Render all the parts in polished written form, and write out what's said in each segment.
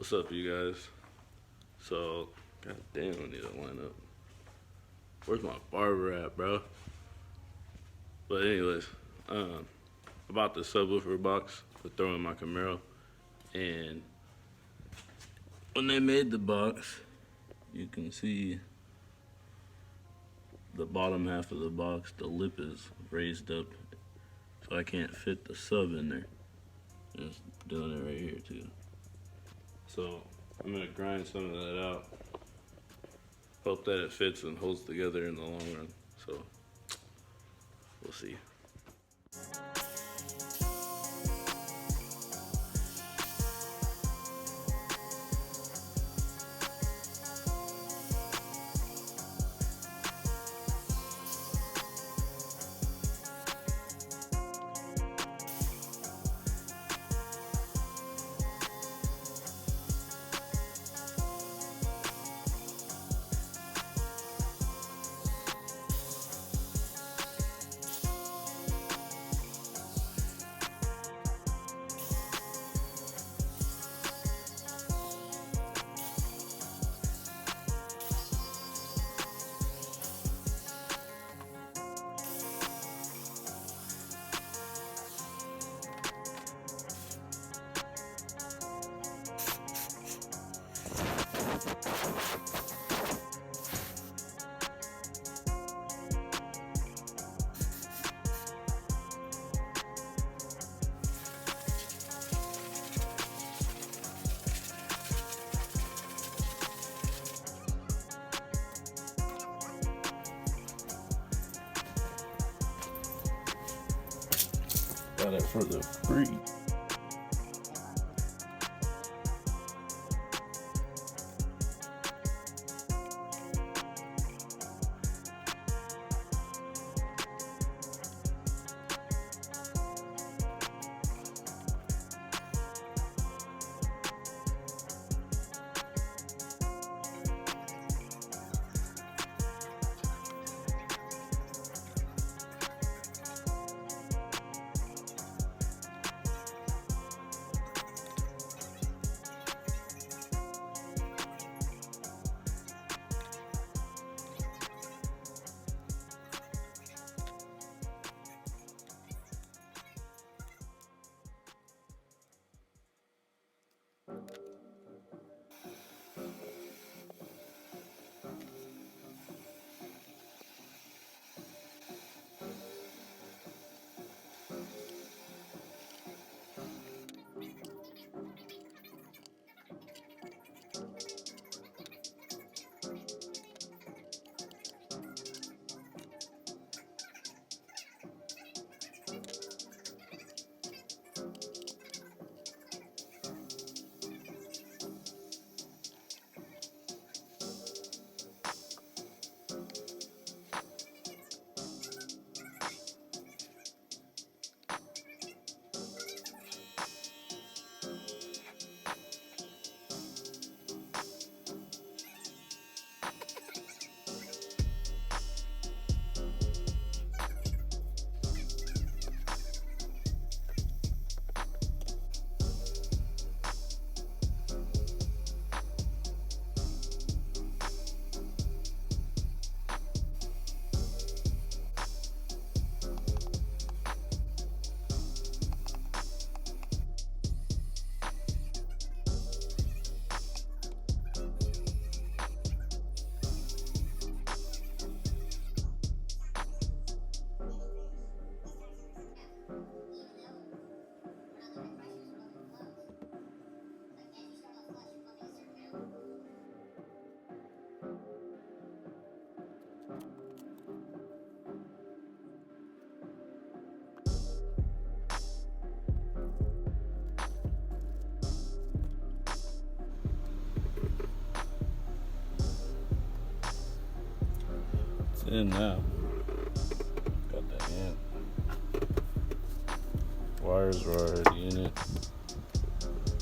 What's up, you guys? So, god damn, I need to line up. Where's my barber at, bro? But anyways, about the subwoofer box to throw in my Camaro, and when they made the box, you can see the bottom half of the box, the lip is raised up, so I can't fit the sub in there. Just doing it right here too. So I'm gonna grind some of that out. Hope that it fits and holds together in the long run. So we'll see. Got it for the free. It's in now. Got that amp. Wires are already in it.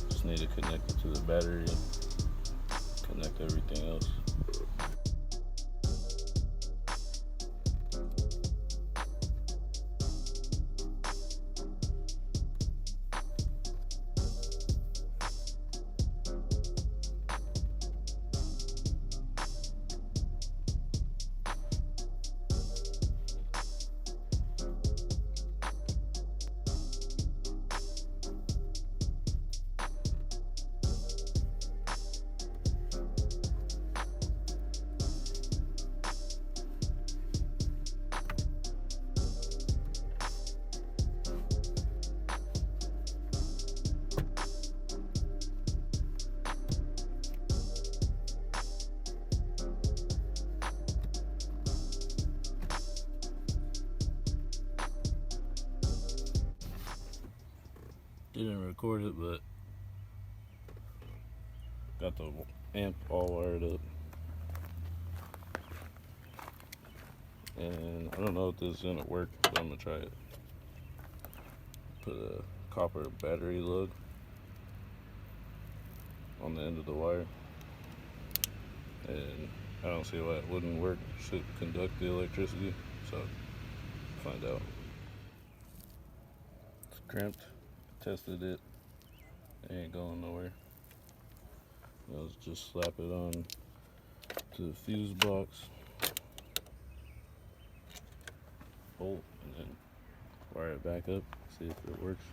Just need to connect it to the battery. Connect everything else. didn't record it, but got the amp all wired up. And I don't know if this is gonna work, but I'm gonna try it. Put a copper battery lug on the end of the wire, and I don't see why it wouldn't work. It should conduct the electricity, so find out. It's crimped. Tested it. It ain't going nowhere. Let's just slap it on to the fuse box, bolt, and then wire it back up. See if it works.